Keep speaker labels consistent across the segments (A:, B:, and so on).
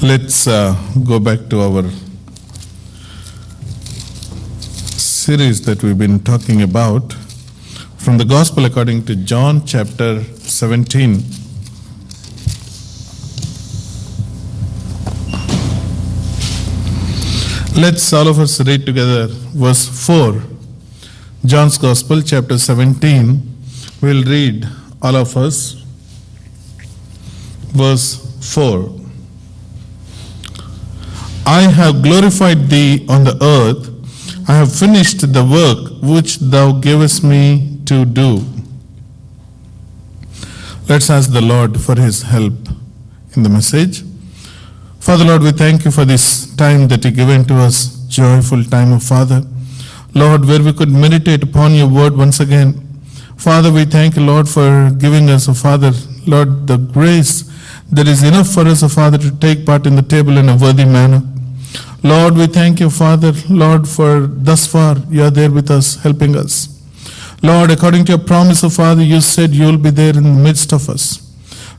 A: Let's go back to our series that we've been talking about from the Gospel according to John chapter 17. Let's all of us read together verse 4. John's Gospel chapter 17. We'll read all of us verse 4. I have glorified thee on the earth. I have finished the work which thou gavest me to do. Let's ask the Lord for his help in the message. Father Lord, we thank you for this time that you given to us, joyful time of Father. Lord, where we could meditate upon your word once again. Father, we thank you, Lord, for giving us, Father, Lord, the grace that is enough for us, Father, to take part in the table in a worthy manner. Lord, we thank you, Father, Lord, for thus far you are there with us, helping us. Lord, according to your promise, Father, you said you will be there in the midst of us.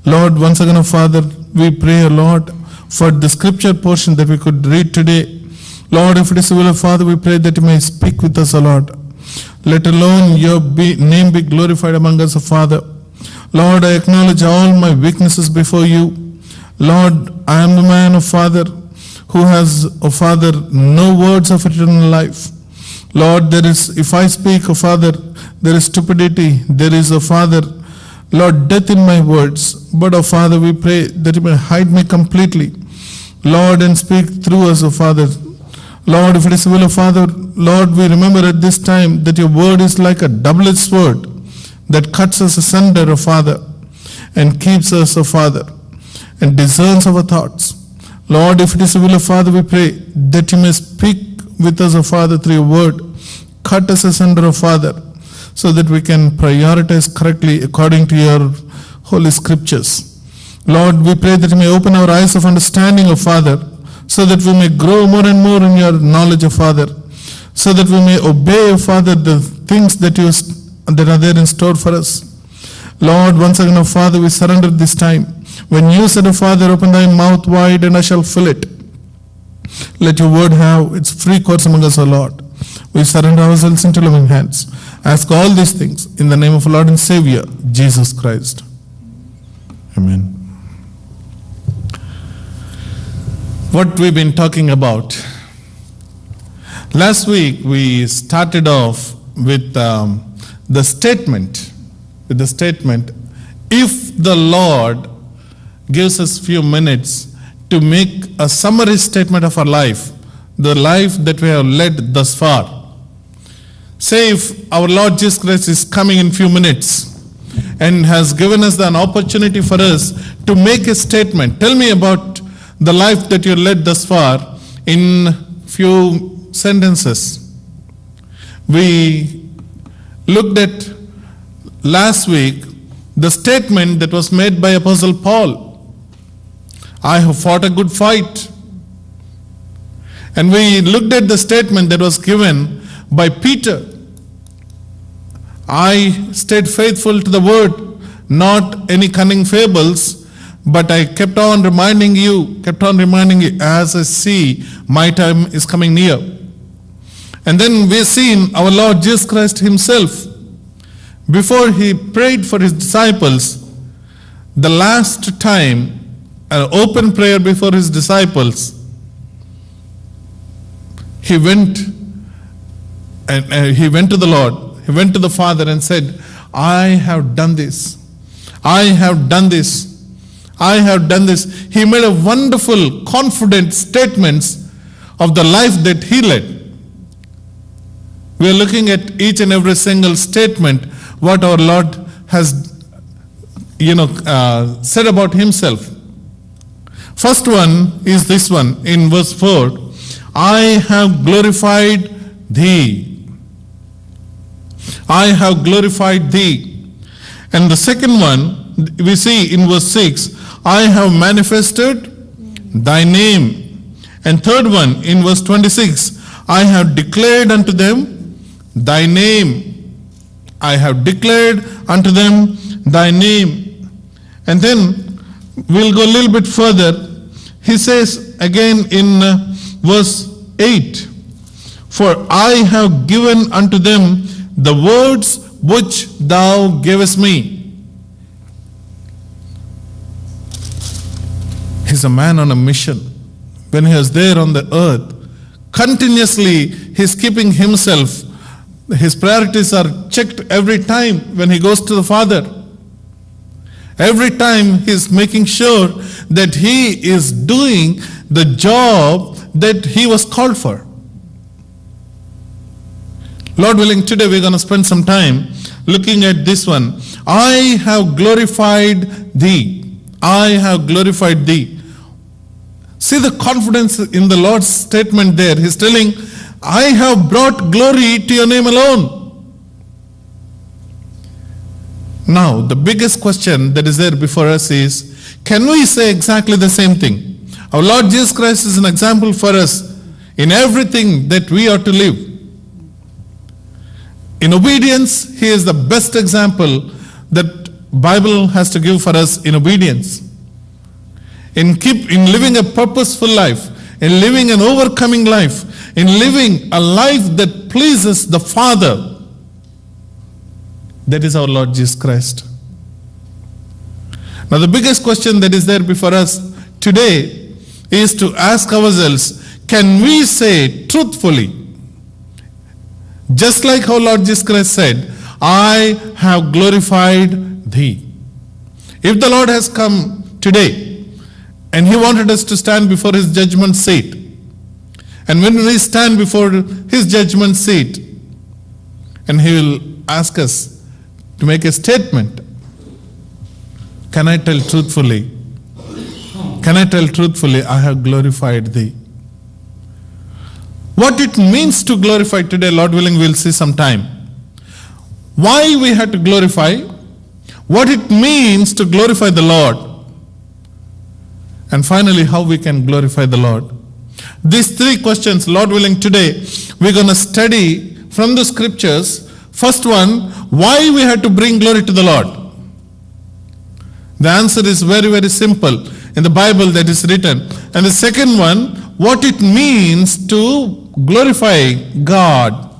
A: Lord, once again, Father, we pray, Lord, for the scripture portion that we could read today. Lord, if it is the will of Father, we pray that you may speak with us, Lord. Let alone your name be glorified among us, Father. Lord, I acknowledge all my weaknesses before you. Lord, I am the man, Father, who has, Father, no words of eternal life. Lord, there is, if I speak, Father, there is stupidity, there is, Father, Lord, death in my words. But, Father, we pray that you may hide me completely, Lord, and speak through us, Father. Lord, if it is the will of Father, Lord, we remember at this time that your word is like a double-edged sword that cuts us asunder, Father, and keeps us, Father, and discerns our thoughts. Lord, if it is the will of Father, we pray that you may speak with us, Father, through your word. Cut us asunder, Father, so that we can prioritize correctly according to your holy scriptures. Lord, we pray that you may open our eyes of understanding, Father, so that we may grow more and more in your knowledge, Father, so that we may obey, Father, the things that are there in store for us. Lord, once again, Father, we surrender this time. When you said, Father, open thy mouth wide and I shall fill it. Let your word have its free course among us, O Lord. We surrender ourselves into loving hands. Ask all these things in the name of our Lord and Savior, Jesus Christ. Amen. What we've been talking about. Last week we started off with the statement, if the Lord gives us few minutes to make a summary statement of our life, the life that we have led thus far. Say if our Lord Jesus Christ is coming in few minutes and has given us an opportunity for us to make a statement. Tell me about the life that you led thus far in few sentences. We looked at last week the statement that was made by Apostle Paul. I have fought a good fight. And we looked at the statement that was given by Peter. I stayed faithful to the word, not any cunning fables, but I kept on reminding you, as I see my time is coming near. And then we've seen our Lord Jesus Christ himself. Before he prayed for his disciples, the last time, an open prayer before his disciples, he went to the Lord, he went to the Father and said, I have done this. I have done this. I have done this. He made a wonderful, confident statements of the life that he led. We are looking at each and every single statement, what our Lord has, said about himself. First one is this one in verse 4. I have glorified thee. I have glorified thee. And the second one we see in verse 6. I have manifested thy name. And third one in verse 26. I have declared unto them thy name. I have declared unto them thy name. And then we'll go a little bit further. He says again in verse 8, "For I have given unto them the words which thou gavest me." He's a man on a mission. When he was there on the earth, continuously he's keeping himself. His priorities are checked every time when he goes to the Father. Every time he's making sure that he is doing the job that he was called for. Lord willing, today we're going to spend some time looking at this one. I have glorified thee. I have glorified thee. See the confidence in the Lord's statement there. He's telling, I have brought glory to your name alone. Now, the biggest question that is there before us is, can we say exactly the same thing? Our Lord Jesus Christ is an example for us in everything that we are to live. In obedience, he is the best example that Bible has to give for us in obedience. In living a purposeful life, in living an overcoming life, in living a life that pleases the Father. That is our Lord Jesus Christ. Now the biggest question that is there before us today is to ask ourselves, can we say truthfully, just like our Lord Jesus Christ said, I have glorified thee. If the Lord has come today, and he wanted us to stand before his judgment seat. And when we stand before his judgment seat, and he will ask us to make a statement, can I tell truthfully? Can I tell truthfully, I have glorified thee? What it means to glorify today, Lord willing, we'll see some time. Why we have to glorify, what it means to glorify the Lord, and finally, how we can glorify the Lord. These three questions, Lord willing, today we're going to study from the scriptures. First one, why we have to bring glory to the Lord. The answer is very, very simple in the Bible that is written. And the second one, what it means to glorify God.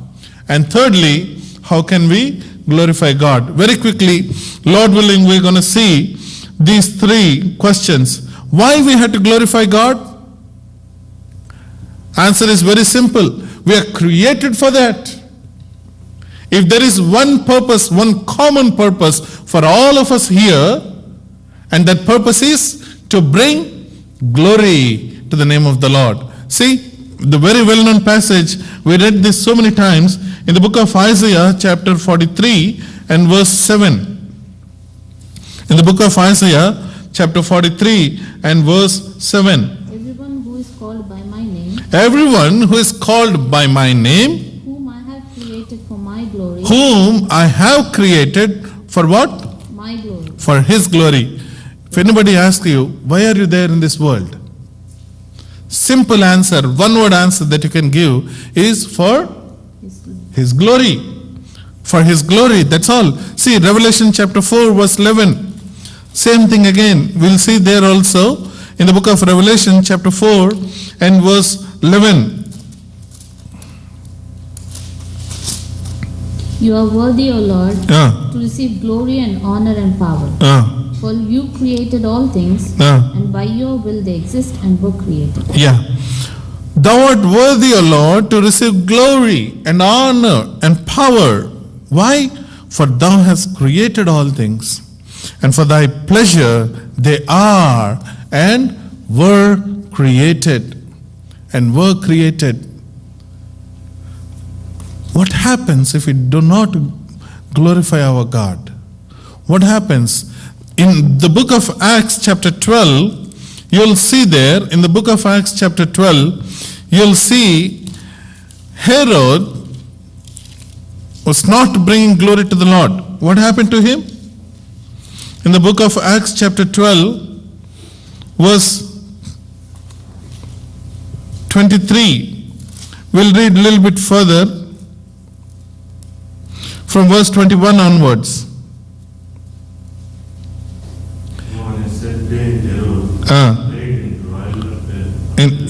A: And thirdly, how can we glorify God? Very quickly, Lord willing, we're going to see these three questions. Why we have to glorify God? Answer is very simple. We are created for that. If there is one purpose, one common purpose for all of us here, and that purpose is to bring glory to the name of the Lord. See, the very well-known passage, we read this so many times in the book of Isaiah chapter 43 and verse 7. In the book of Isaiah chapter 43 and verse 7.
B: Everyone who is called by my name.
A: Everyone who is called by my name.
B: Whom I have created for my glory.
A: Whom I have created for what?
B: My glory.
A: For his glory. If anybody asks you, why are you there in this world? Simple answer, one word answer that you can give is for his glory. For his glory, that's all. See, Revelation chapter 4 verse 11. Same thing again. We'll see there also in the book of Revelation chapter 4 and verse 11.
B: You are worthy, O Lord, to receive glory and honor and power. For you created all things, and by your will they exist and were created.
A: Yeah. Thou art worthy, O Lord, to receive glory and honor and power. Why? For thou hast created all things, and for thy pleasure they are and were created. And were created. What happens if we do not glorify our God? What happens? In the book of Acts chapter 12, you'll see there, in the book of Acts chapter 12, you'll see Herod was not bringing glory to the Lord. What happened to him? In the book of Acts chapter 12, verse 23, we'll read a little bit further from verse 21 onwards.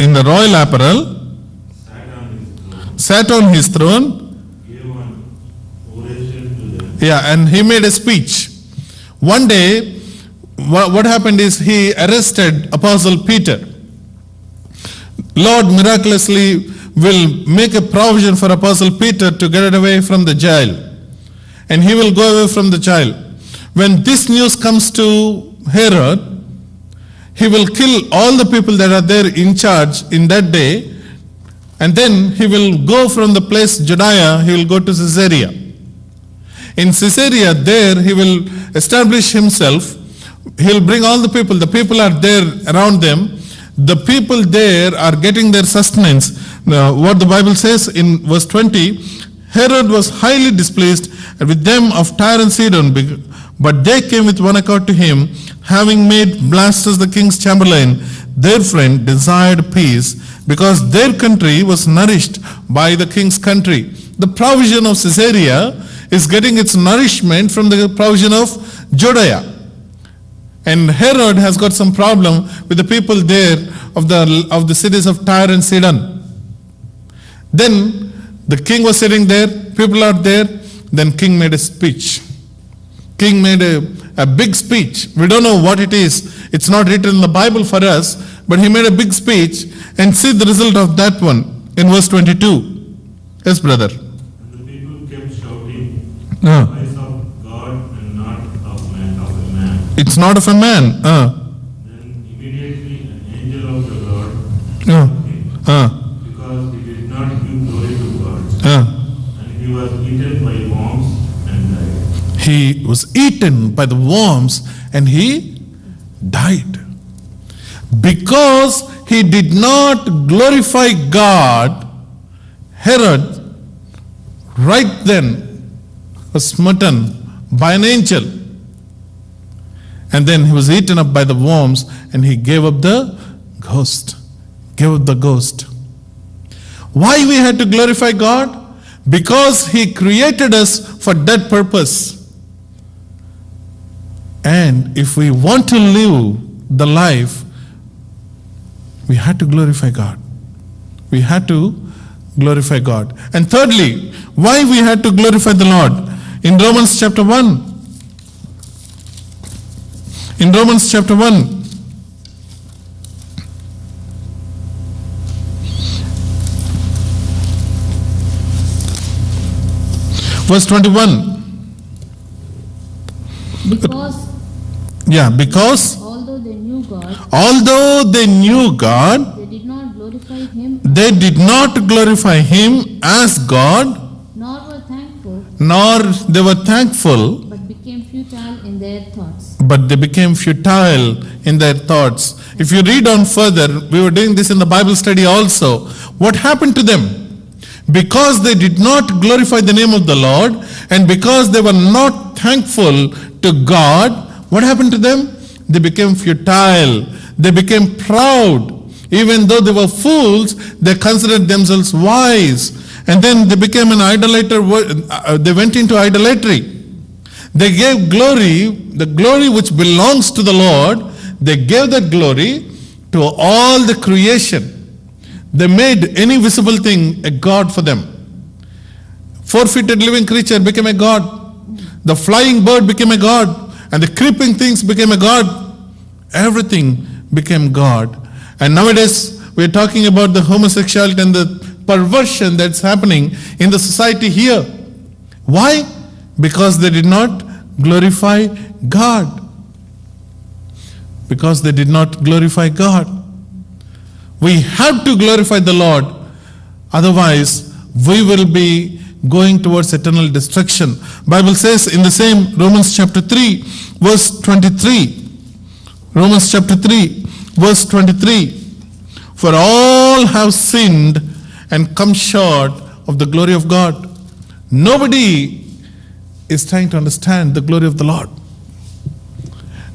A: in the royal apparel, sat on his throne. Yeah, and he made a speech. One day, what happened is he arrested Apostle Peter. Lord miraculously will make a provision for Apostle Peter to get away from the jail. And he will go away from the jail. When this news comes to Herod, he will kill all the people that are there in charge in that day. And then he will go from the place Judea, he will go to Caesarea. In Caesarea, there he will establish himself. He will bring all the people are there around them. The people there are getting their sustenance. What the Bible says in verse 20, Herod was highly displeased with them of Tyre and Sidon, but they came with one accord to him, having made Blastus the king's chamberlain their friend, desired peace, because their country was nourished by the king's country. The provision of Caesarea is getting its nourishment from the provision of Judea. And Herod has got some problem with the people there of the cities of Tyre and Sidon. Then the king was sitting there, people are there, then king made a speech. King made a big speech. We don't know what it is. It's not written in the Bible for us, but he made a big speech, and see the result of that one in verse 22. Yes, brother.
C: And the people kept shouting, "Voice of God and not of a man."
A: It's not of a man.
C: Then immediately an angel of the Lord came, because he did not give glory to God. And he was eaten by worms and died.
A: He was eaten by the worms and he died. Because he did not glorify God, Herod right then was smitten by an angel. And then he was eaten up by the worms and he gave up the ghost. Why we had to glorify God? Because he created us for that purpose. And if we want to live the life, we had to glorify God. We had to glorify God. And thirdly, why we had to glorify the Lord? In Romans chapter 1. In Romans chapter 1. Verse 21. Because
B: although they knew God, they
A: did not glorify him as God,
B: nor
A: they were thankful,
B: but became futile in their thoughts.
A: If you read on further, we were doing this in the Bible study also. What happened to them? Because they did not glorify the name of the Lord, and because they were not thankful to God, what happened to them? They became futile. They became proud. Even though they were fools, they considered themselves wise. And then they became an idolater. They went into idolatry. They gave glory, the glory which belongs to the Lord, they gave that glory to all the creation. They made any visible thing a god for them. Four-footed living creature became a god. The flying bird became a god. And the creeping things became a god. Everything became God. And nowadays, we're talking about the homosexuality and the perversion that's happening in the society here. Why? Because they did not glorify God. Because they did not glorify God. We have to glorify the Lord. Otherwise, we will be going towards eternal destruction. Bible says in the same Romans chapter 3, verse 23. Romans chapter 3, verse 23. For all have sinned and come short of the glory of God. Nobody is trying to understand the glory of the Lord.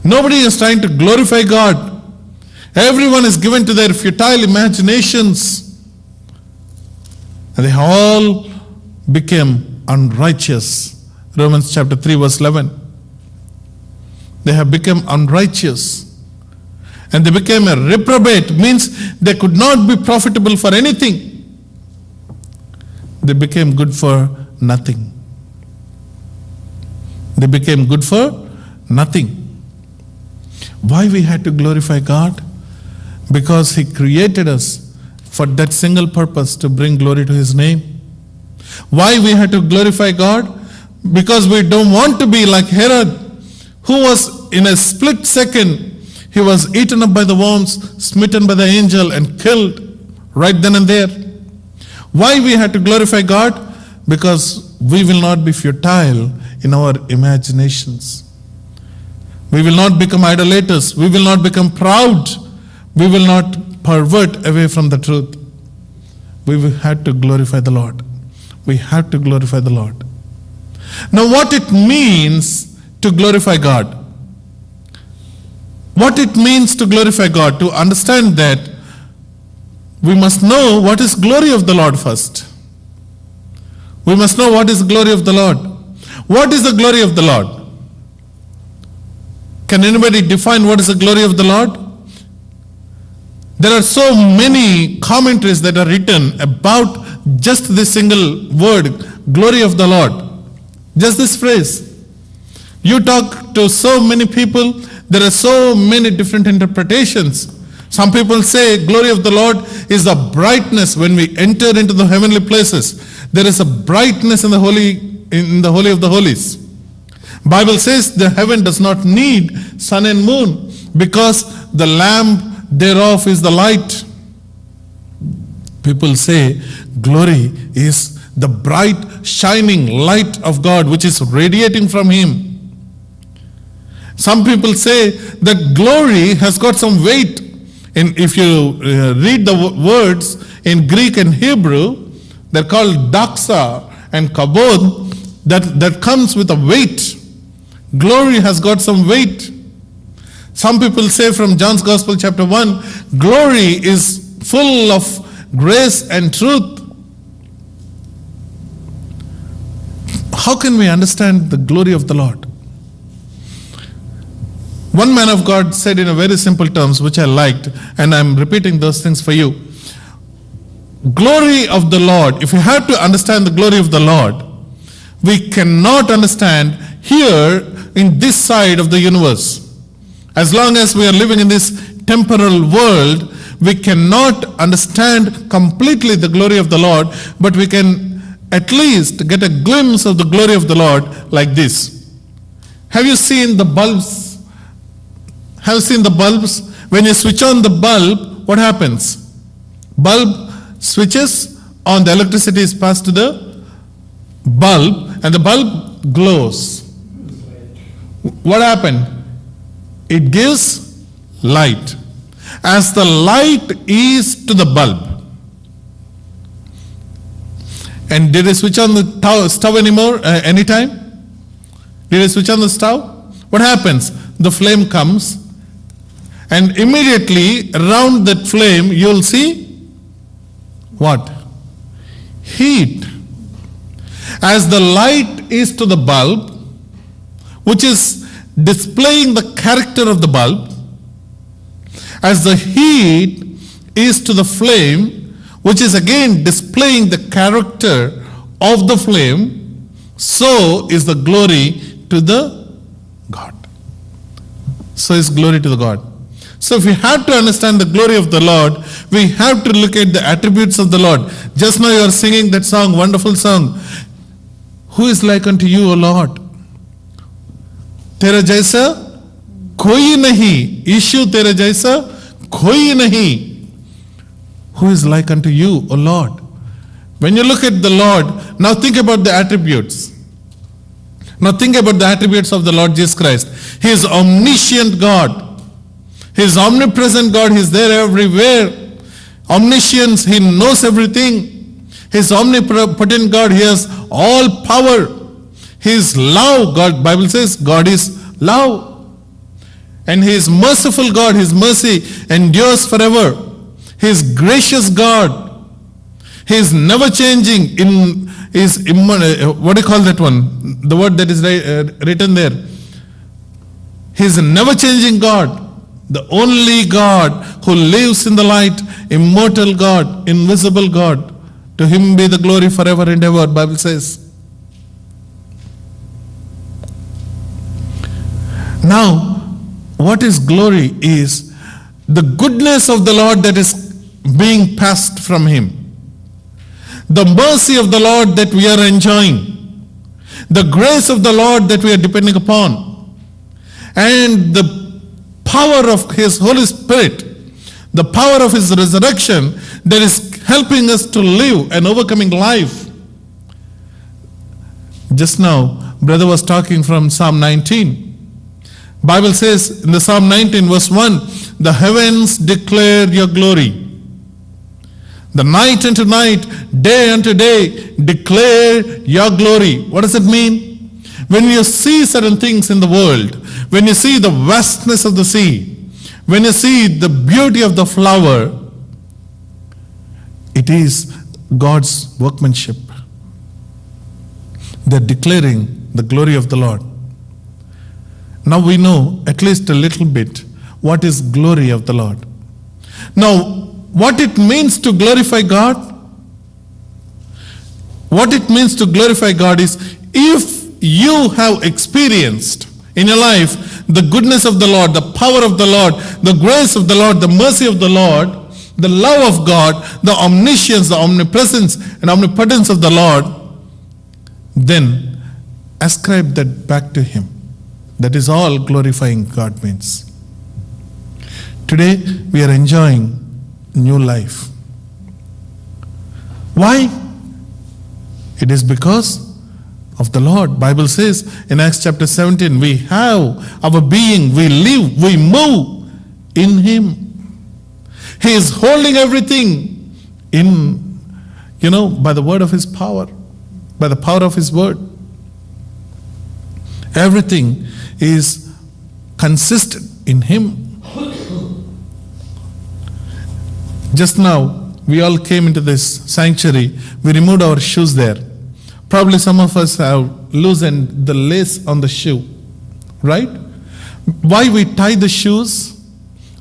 A: Nobody is trying to glorify God. Everyone is given to their futile imaginations. And they all became unrighteous. Romans chapter 3, verse 11. They have become unrighteous. and they became a reprobate, means they could not be profitable for anything. They became good for nothing. They became good for nothing. Why we had to glorify God? Because He created us for that single purpose, to bring glory to His name. Why we had to glorify God? Because we don't want to be like Herod, who was in a split second, he was eaten up by the worms, smitten by the angel, and killed right then and there. Why we had to glorify God? Because we will not be futile in our imaginations. We will not become idolaters. We will not become proud. We will not pervert away from the truth. We will have to glorify the Lord. We have to glorify the Lord. Now, what it means to glorify God? What it means to glorify God, to understand that, we must know what is glory of the Lord first. We must know what is glory of the Lord. What is the glory of the Lord? Can anybody define what is the glory of the Lord? There are so many commentaries that are written about just this single word, glory of the Lord. Just this phrase. You talk to so many people, there are so many different interpretations. Some people say glory of the Lord is the brightness when we enter into the heavenly places. There is a brightness in the holy of the holies. Bible says the heaven does not need sun and moon, because the lamp thereof is the light. People say glory is the bright shining light of God which is radiating from Him. Some people say that glory has got some weight. And if you read the words in Greek and Hebrew, they're called doxa and kabod, that comes with a weight. Glory has got some weight. Some people say from John's Gospel chapter 1, glory is full of grace and truth. How can we understand the glory of the Lord? One man of God said in a very simple terms, which I liked, and I'm repeating those things for you. Glory of the Lord, if we have to understand the glory of the Lord, we cannot understand here in this side of the universe. As long as we are living in this temporal world, we cannot understand completely the glory of the Lord, but we can at least get a glimpse of the glory of the Lord like this. Have you seen the bulbs? Have you seen the bulbs? When you switch on the bulb, what happens? Bulb switches on, the electricity is passed to the bulb, and the bulb glows. What happened? It gives light. As the light is to the bulb. And did I switch on the stove anymore, anytime? Did I switch on the stove? What happens? The flame comes, and immediately around that flame you'll see what? Heat. As the light is to the bulb, which is displaying the character of the bulb, as the heat is to the flame, which is again displaying the character of the flame, so is the glory to the God. So is glory to the God. So if we have to understand the glory of the Lord, we have to look at the attributes of the Lord. Just now you are singing that song, wonderful song. Who is like unto you, O Lord? तेरा जैसा कोई नहीं, issue तेरा जैसा कोई नहीं. Who is like unto you, O Lord? When you look at the Lord, now think about the attributes. Now think about the attributes of the Lord Jesus Christ. He is omniscient God. He is omnipresent God. He is there everywhere. Omniscience, He knows everything. He is omnipotent God. He has all power. He is love. God, Bible says God is love. And He is merciful God. His mercy endures forever. He is gracious God. He is never changing. What do you call that one? The word that is written there. He is a never changing God. the only God who lives in the light, immortal God, invisible God. To him be the glory forever and ever, Bible says. Now, what is glory is the goodness of the Lord that is being passed from him. The mercy of the Lord that we are enjoying. The grace of the Lord that we are depending upon. And the power of his Holy Spirit, the power of his resurrection that is helping us to live an overcoming life. Just now, brother was talking from Psalm 19. Bible says in the Psalm 19 verse 1, the heavens declare your glory. The night unto night, day unto day, declare your glory. What does it mean? When you see certain things in the world, when you see the vastness of the sea, when you see the beauty of the flower, it is God's workmanship. They're declaring the glory of the Lord. Now we know at least a little bit what is glory of the Lord. Now, what it means to glorify God? What it means to glorify God is, if you have experienced in your life the goodness of the Lord, the power of the Lord, the grace of the Lord, the mercy of the Lord, the love of God, the omniscience, the omnipresence and omnipotence of the Lord, then ascribe that back to him. That is all glorifying God means. Today we are enjoying new life. Why? It is because of the Lord. Bible says in Acts chapter 17, we have our being, we live, we move in him. He is holding everything in, by the word of his power, by the power of his word. Everything is consistent in him. Just now, we all came into this sanctuary. We removed our shoes there. Probably some of us have loosened the lace on the shoe. Right? Why we tie the shoes?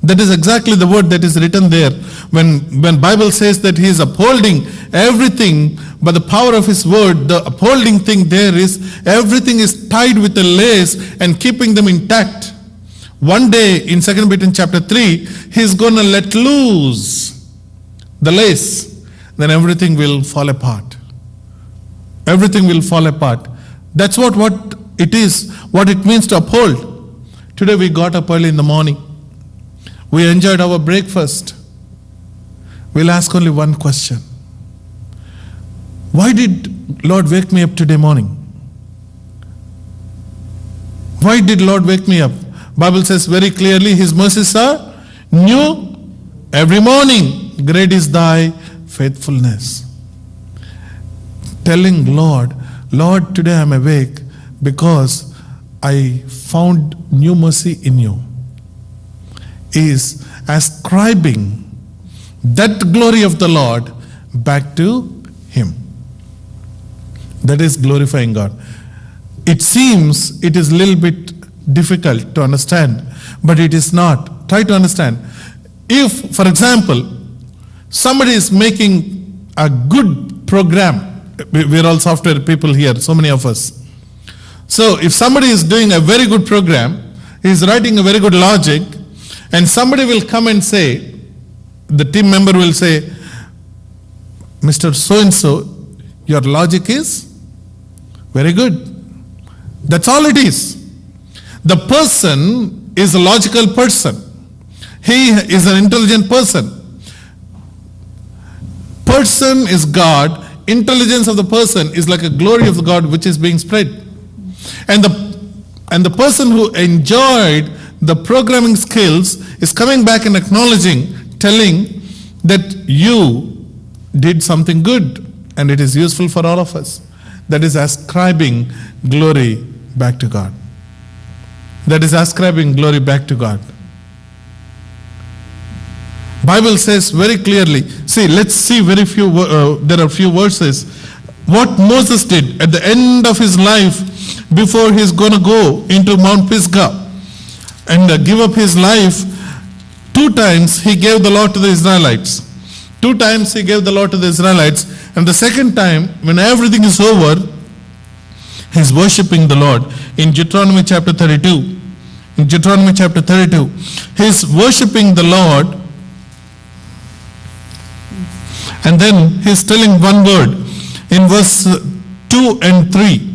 A: That is exactly the word that is written there. When Bible says that he is upholding everything by the power of his word, the upholding thing there is everything is tied with a lace and keeping them intact. One day in 2 Peter chapter 3, he is going to let loose the lace. Then everything will fall apart. Everything will fall apart. That's what it is, what it means to uphold. Today we got up early in the morning. We enjoyed our breakfast. We'll ask only one question. Why did Lord wake me up today morning? Why did Lord wake me up? Bible says very clearly, his mercies are new every morning. Great is thy faithfulness. Telling Lord, today I'm awake because I found new mercy in you, is ascribing that glory of the Lord back to him. That is glorifying God. It seems it is a little bit difficult to understand, but it is not. Try to understand. If, for example, somebody is making a good program, we are all software people here, so many of us. So if somebody is doing a very good program, he is writing a very good logic, and somebody will come and say, the team member will say, Mr. So-and-so, your logic is very good. That's all it is. The person is a logical person. He is an intelligent person. Person is God. Intelligence of the person is like a glory of the God which is being spread. And the person who enjoyed the programming skills is coming back and acknowledging, telling that you did something good and it is useful for all of us. That is ascribing glory back to God. That is ascribing glory back to God. Bible says very clearly, see, let's see very few, there are few verses. What Moses did at the end of his life before he's going to go into Mount Pisgah and give up his life, 2 times he gave the law to the Israelites. 2 times he gave the law to the Israelites. And the second time, when everything is over, he's worshipping the Lord. In Deuteronomy chapter 32. In Deuteronomy chapter 32, he's worshipping the Lord. And then he's telling one word in verse 2 and 3.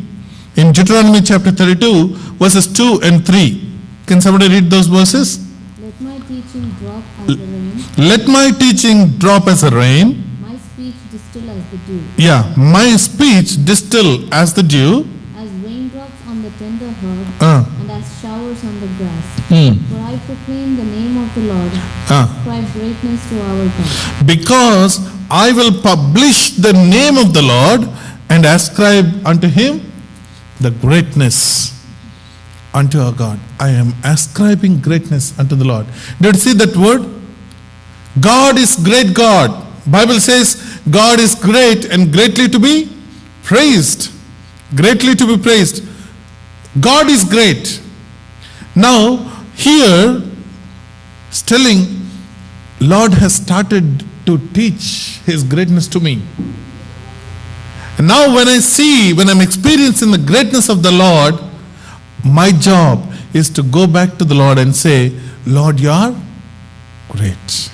A: In Deuteronomy chapter 32, verses 2 and 3. Can somebody read those verses?
B: Let my teaching drop as the rain.
A: Let my teaching drop as a rain.
B: My speech distill as the dew.
A: Yeah, my speech distill as the dew.
B: As raindrops on the tender herb, and as showers on the grass. For I proclaim the name of the Lord. Ascribe greatness to our God.
A: Because I will publish the name of the Lord and ascribe unto him the greatness unto our God. I am ascribing greatness unto the Lord. Did you see that word? God is great God. Bible says God is great and greatly to be praised. Greatly to be praised. God is great. Now here it's telling Lord has started to teach his greatness to me. And now when I'm experiencing the greatness of the Lord, my job is to go back to the Lord and say, Lord, you are great.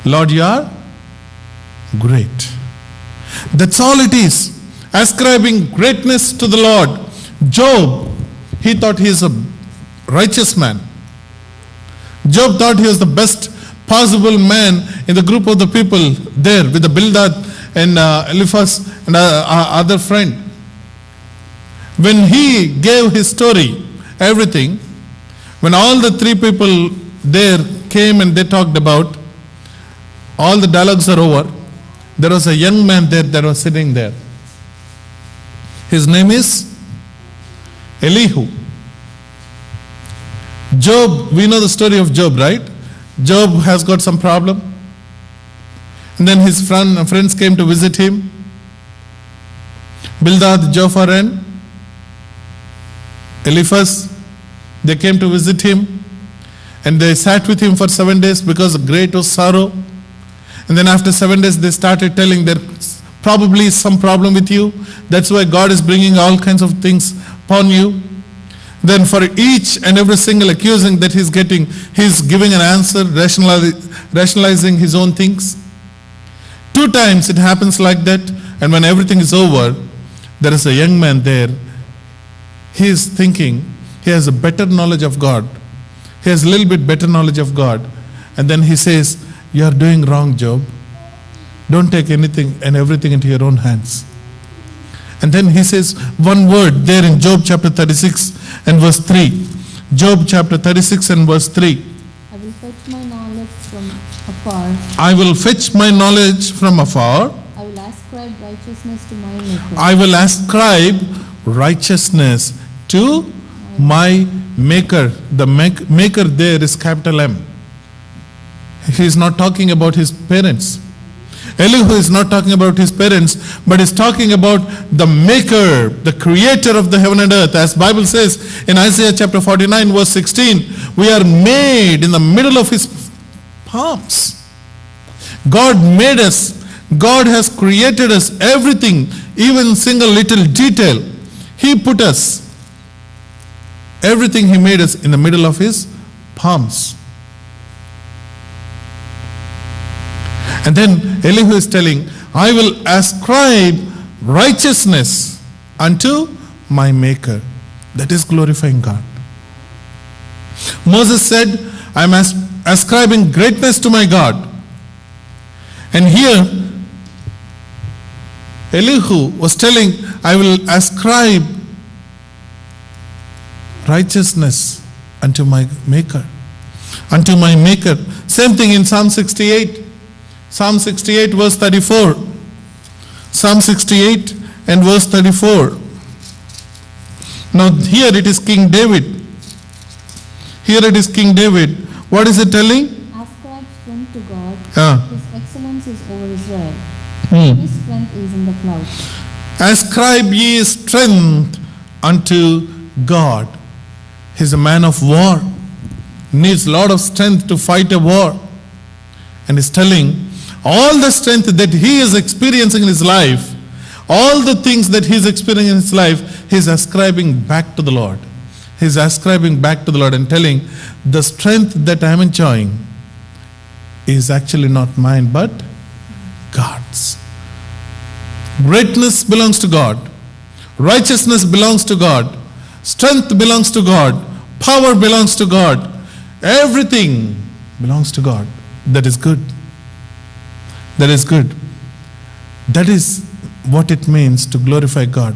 A: Lord, you are great. That's all it is. Ascribing greatness to the Lord. Job, he thought he is a righteous man. Job thought he was the best possible man in the group of the people there with the Bildad and Eliphaz and other friend. When he gave his story, everything, when all the 3 people there came and they talked about, all the dialogues are over, there was a young man there that was sitting there. His name is Elihu. Job, we know the story of Job, right? Job has got some problem. And then his friends came to visit him. Bildad, Zophar and Eliphaz, they came to visit him. And they sat with him for 7 days because great was sorrow. And then after 7 days they started telling there's probably some problem with you. That's why God is bringing all kinds of things upon you. Then for each and every single accusing that he's getting, he's giving an answer, rationalizing his own things. 2 times it happens like that, and when everything is over, there is a young man there. He is thinking, he has a better knowledge of God. He has a little bit better knowledge of God. And then he says, you are doing wrong, Job. Don't take anything and everything into your own hands. And then he says one word there in Job chapter 36 and verse 3. Job chapter 36 and verse 3.
B: I will fetch my knowledge from afar.
A: I will fetch my knowledge from afar.
B: I will ascribe righteousness to my Maker.
A: I will ascribe righteousness to my Maker. The Maker there is capital M. He is not talking about his parents. Elihu is not talking about his parents, but is talking about the Maker, the Creator of the heaven and earth. As Bible says in Isaiah chapter 49 verse 16, we are made in the middle of his palms. God made us. God has created us, everything, even single little detail. He put us. Everything he made us in the middle of his palms. And then Elihu is telling, I will ascribe righteousness unto my Maker. That is glorifying God. Moses said, I am ascribing greatness to my God. And here, Elihu was telling, I will ascribe righteousness unto my Maker. Unto my Maker. Same thing in Psalm 68. Psalm 68 verse 34. Psalm 68 and verse 34. Now here it is King David. Here it is King David. What is it telling?
B: Ascribe strength to God. His excellence is over Israel. His strength is in the clouds.
A: Ascribe ye strength unto God. He is a man of war. needs a lot of strength to fight a war. And he's telling all the strength that he is experiencing in his life, all the things that he's experiencing in his life, he's ascribing back to the Lord. He's ascribing back to the Lord and telling, the strength that I'm enjoying is actually not mine, but God's. Greatness belongs to God. Righteousness belongs to God. Strength belongs to God. Power belongs to God. Everything belongs to God. That is good. That is good. That is what it means to glorify God.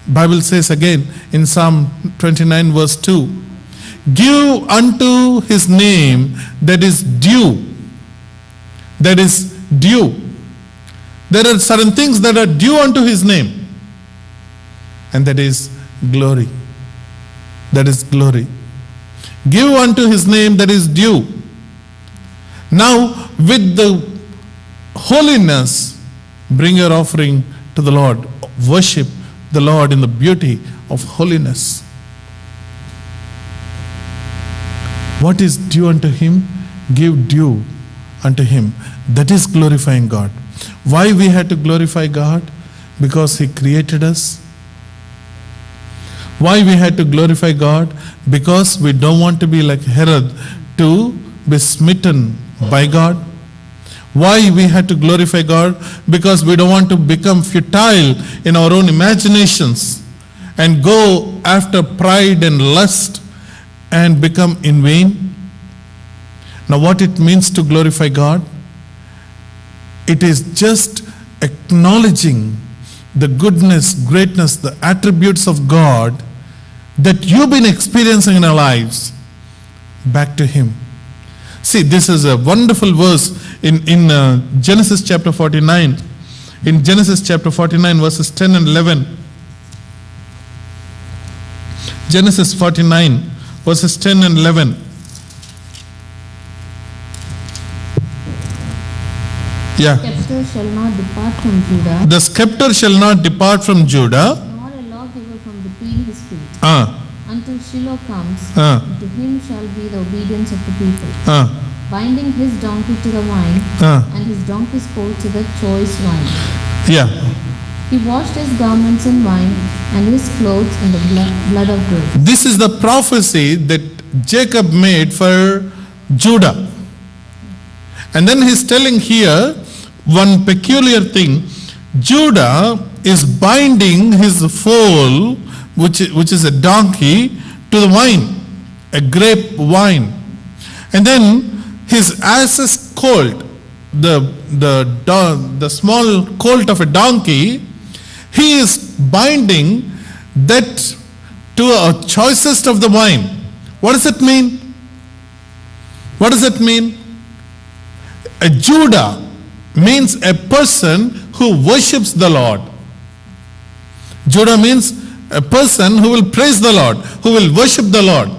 A: Bible says again in Psalm 29 verse 2, give unto his name that is due. That is due. There are certain things that are due unto his name. And that is glory. That is glory. Give unto his name that is due. Now, with the holiness, bring your offering to the Lord. Worship the Lord in the beauty of holiness. What is due unto him? Give due unto him. That is glorifying God. Why we had to glorify God? Because he created us. Why we had to glorify God? Because we don't want to be like Herod, to be smitten by God. Why we had to glorify God? Because we don't want to become futile in our own imaginations and go after pride and lust and become in vain. Now what it means to glorify God? It is just acknowledging the goodness, greatness, the attributes of God that you've been experiencing in our lives back to him. See, this is a wonderful verse in Genesis chapter 49. In Genesis chapter 49 verses 10 and 11. Genesis 49 verses 10 and 11. Yeah.
B: The scepter shall not depart from Judah.
A: The scepter shall not depart from Judah.
B: Nor a lawgiver from between his feet. Until Shiloh comes, to him shall be the obedience of the people. Binding his donkey to the vine, and his donkey's colt to the choice wine.
A: Yeah.
B: He washed his garments in wine, and his clothes in the blood of grapes.
A: This is the prophecy that Jacob made for Judah. And then he's telling here one peculiar thing. Judah is binding his foal, which is a donkey, to the wine, a grape wine. And then his ass's colt, the small colt of a donkey, he is binding that to a choicest of the wine. What does it mean? What does it mean? A Judah means a person who worships the Lord. Judah means a person who will praise the Lord, who will worship the Lord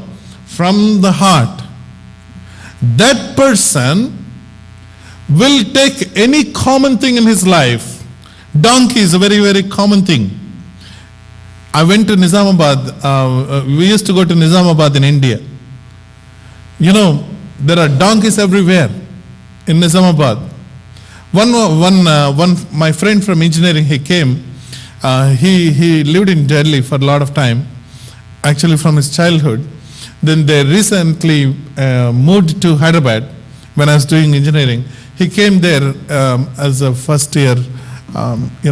A: from the heart. That person will take any common thing in his life. Donkey is a very, very common thing. I went to Nizamabad. We used to go to Nizamabad in India. You know, there are donkeys everywhere in Nizamabad. One my friend from engineering, he came. He lived in Delhi for a lot of time, actually from his childhood. Then they recently moved to Hyderabad when I was doing engineering. He came there as a first year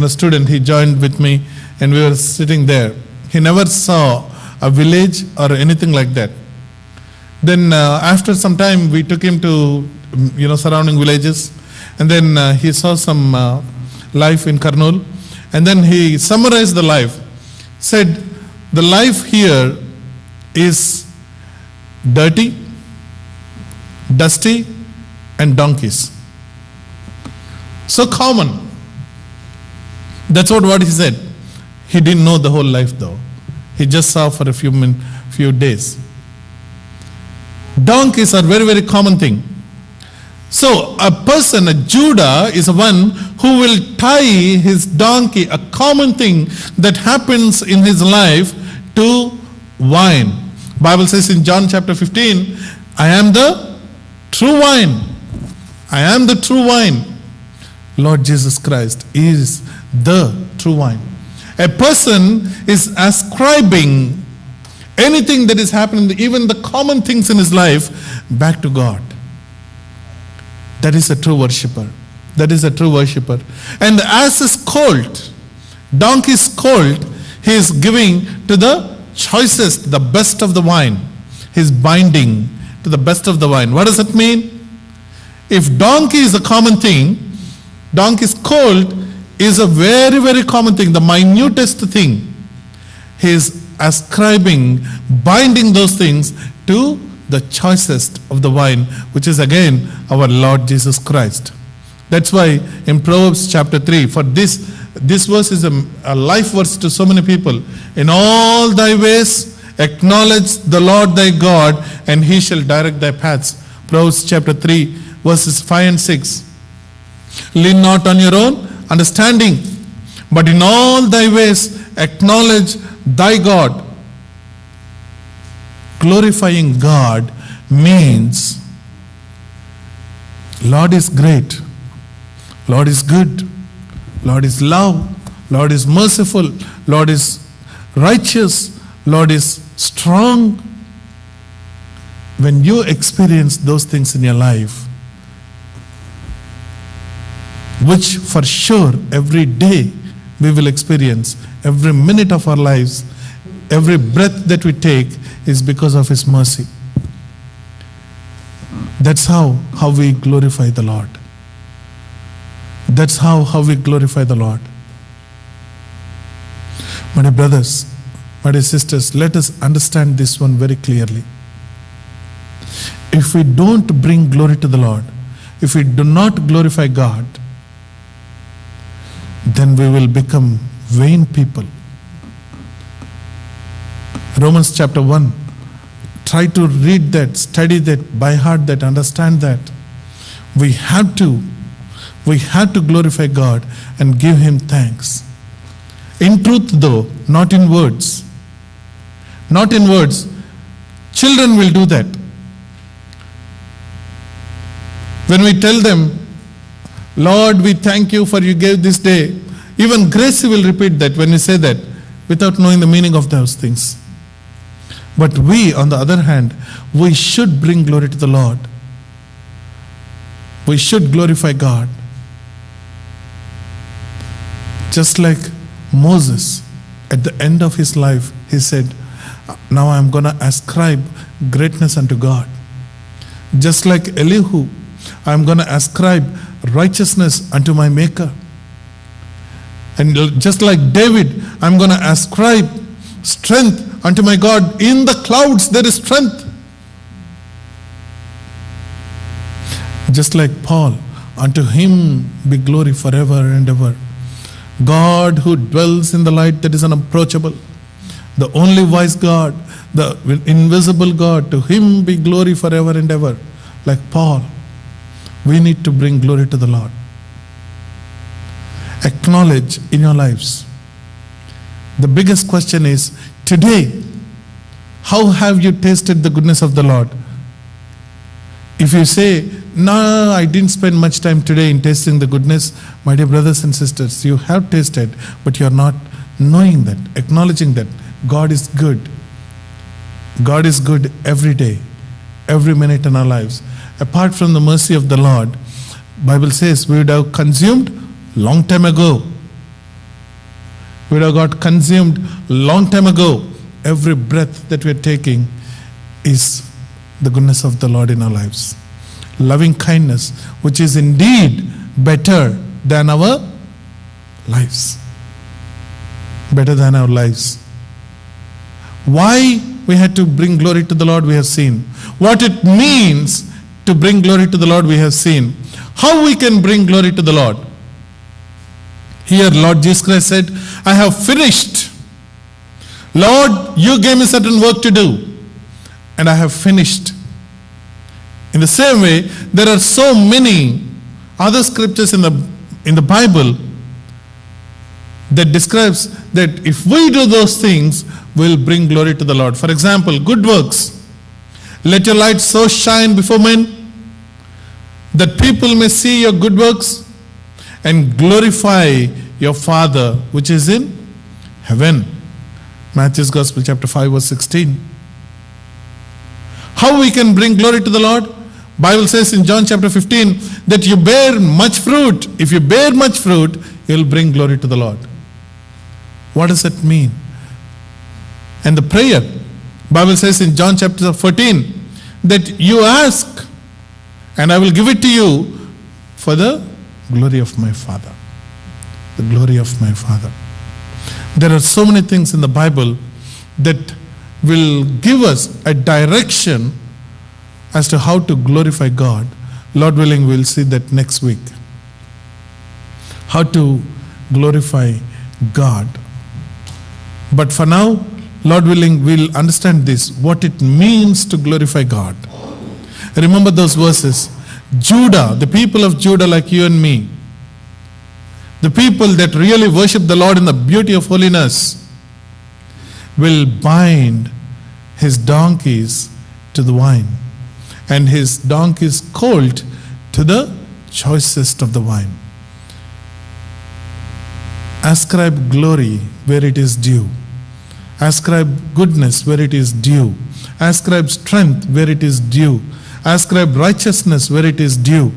A: student. He joined with me and we were sitting there. He never saw a village or anything like that. Then after some time we took him to surrounding villages, and then he saw some life in Kurnool, and then he summarized the life. Said the life here is dirty, dusty, and donkeys. So common. That's what he said. He didn't know the whole life though. He just saw for a few days. Donkeys are very, very common thing. So a person, a Judah, is one who will tie his donkey, a common thing that happens in his life, to wine. Bible says in John chapter 15, I am the true vine. I am the true vine. Lord Jesus Christ is the true vine. A person is ascribing anything that is happening, even the common things in his life, back to God. That is a true worshipper. That is a true worshipper. And as his colt, donkey's colt, he is giving to the choicest, the best of the wine. He is binding to the best of the wine. What does it mean? If donkey is a common thing, donkey's colt is a very, very common thing, the minutest thing. He is ascribing, binding those things to the choicest of the wine, which is again our Lord Jesus Christ. That's why in Proverbs chapter 3, for this verse is a life verse to so many people. In all thy ways acknowledge the Lord thy God, and he shall direct thy paths. Proverbs chapter 3, verses 5 and 6. Lean not on your own understanding, but in all thy ways acknowledge thy God. Glorifying God means Lord is great, Lord is good, Lord is love, Lord is merciful, Lord is righteous, Lord is strong. When you experience those things in your life, which for sure every day we will experience, every minute of our lives, every breath that we take is because of his mercy. That's how we glorify the Lord. That's how we glorify the Lord. My dear brothers, my dear sisters, let us understand this one very clearly. If we don't bring glory to the Lord, if we do not glorify God, then we will become vain people. Romans chapter 1. Try to read that, study that, by heart that, understand that. We have to glorify God and give him thanks. In truth though, not in words. Not in words. Children will do that. When we tell them, Lord, we thank you for you gave this day. Even Gracie will repeat that when we say that, without knowing the meaning of those things. But we, on the other hand, we should bring glory to the Lord. We should glorify God. Just like Moses, at the end of his life, he said, now I am going to ascribe greatness unto God. Just like Elihu, I am going to ascribe righteousness unto my Maker. And just like David, I am going to ascribe strength unto my God. In the clouds there is strength. Just like Paul, unto him be glory forever and ever. God who dwells in the light that is unapproachable, the only wise God, the invisible God, to him be glory forever and ever. Like Paul, we need to bring glory to the Lord. Acknowledge in your lives. The biggest question is, today, how have you tasted the goodness of the Lord? If you say, no, I didn't spend much time today in tasting the goodness, my dear brothers and sisters, you have tasted, but you are not knowing that, acknowledging that God is good. God is good every day, every minute in our lives. Apart from the mercy of the Lord, Bible says we would have consumed long time ago. We would have got consumed long time ago. Every breath that we are taking is the goodness of the Lord in our lives. Loving kindness, which is indeed better than our lives. Better than our lives. Why we had to bring glory to the Lord, we have seen. What it means to bring glory to the Lord, we have seen. How we can bring glory to the Lord. Here Lord Jesus Christ said, I have finished. Lord, you gave me certain work to do, and I have finished. In the same way, there are so many other scriptures in the Bible that describes that if we do those things, we'll bring glory to the Lord. For example, good works. Let your light so shine before men that people may see your good works and glorify your Father which is in heaven. Matthew's Gospel chapter 5 verse 16. How we can bring glory to the Lord? Bible says in John chapter 15 that you bear much fruit. If you bear much fruit, you will bring glory to the Lord. What does that mean? And the prayer, Bible says in John chapter 14 that you ask and I will give it to you for the glory of my Father. The glory of my Father. There are so many things in the Bible that will give us a direction as to how to glorify God. Lord willing, we'll see that next week. How to glorify God. But for now, Lord willing, we'll understand this, what it means to glorify God. Remember those verses. Judah, the people of Judah like you and me, the people that really worship the Lord in the beauty of holiness, will bind his donkeys to the wine and his donkey's colt to the choicest of the wine. Ascribe glory where it is due. Ascribe goodness where it is due. Ascribe strength where it is due. Ascribe righteousness where it is due.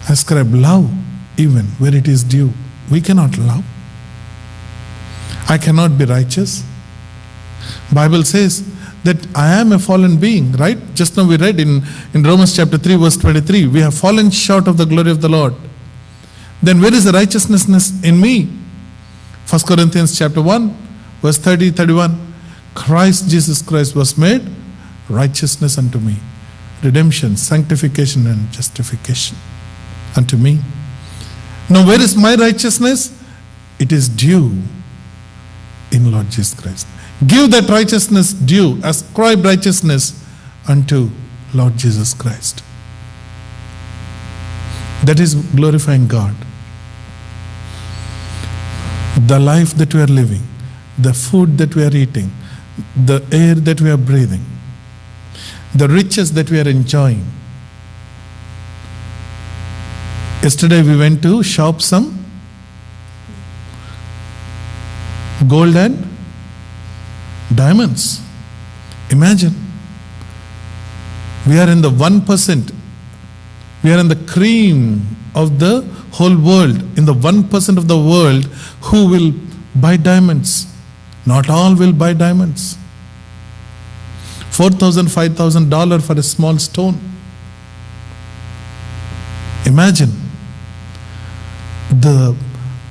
A: Ascribe love even where it is due. We cannot love. I cannot be righteous. Bible says that I am a fallen being, right? Just now we read in Romans chapter 3 verse 23, we have fallen short of the glory of the Lord. Then where is the righteousness in me? 1 Corinthians chapter 1 verse 30-31, Christ Jesus Christ was made righteousness unto me. Redemption, sanctification and justification unto me. Now where is my righteousness? It is due in Lord Jesus Christ. Give that righteousness due. Ascribe righteousness unto Lord Jesus Christ. That is glorifying God. The life that we are living, the food that we are eating, the air that we are breathing, the riches that we are enjoying. Yesterday we went to shop some gold and diamonds. Imagine, we are in the 1%. We are in the cream of the whole world, in the 1% of the world who will buy diamonds. Not all will buy diamonds. $4,000, $5,000 for a small stone. Imagine the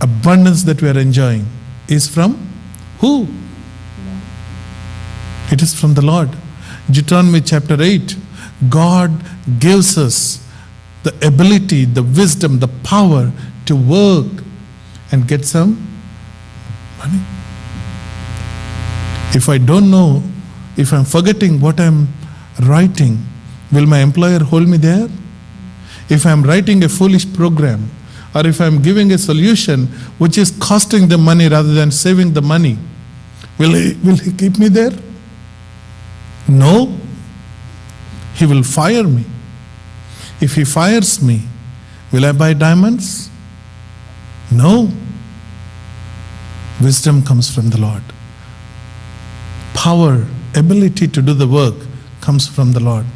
A: abundance that we are enjoying is from who? It is from the Lord. Deuteronomy chapter 8, God gives us the ability, the wisdom, the power to work and get some money. If I don't know, if I'm forgetting what I'm writing, will my employer hold me there? If I'm writing a foolish program, or if I'm giving a solution which is costing them money rather than saving the money, will he keep me there? No. He will fire me. If he fires me, will I buy diamonds? No. Wisdom comes from the Lord. Power, ability to do the work comes from the Lord.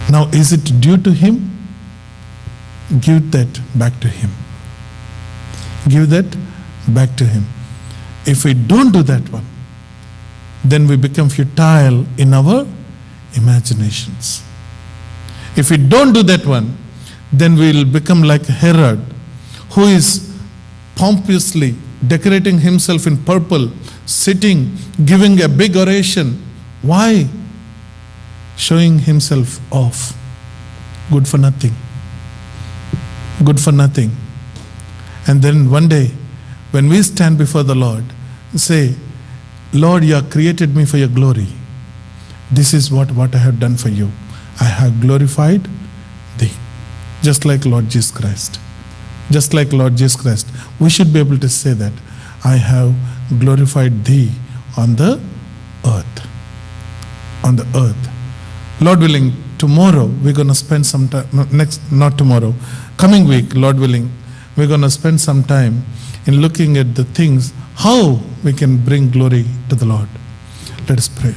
A: Now, is it due to him? Give that back to him. Give that back to him. If we don't do that one, then we become futile in our imaginations. If we don't do that one, then we will become like Herod, who is pompously decorating himself in purple, sitting, giving a big oration. Why? Showing himself off. Good for nothing. Good for nothing. And then one day, when we stand before the Lord, say, Lord, you have created me for your glory. This is what I have done for you. I have glorified thee. Just like Lord Jesus Christ. Just like Lord Jesus Christ. We should be able to say that. I have glorified thee, on the earth. On the earth. Lord willing, tomorrow we're going to spend some time, not tomorrow, coming week, Lord willing, we're going to spend some time in looking at the things, how we can bring glory to the Lord. Let us pray.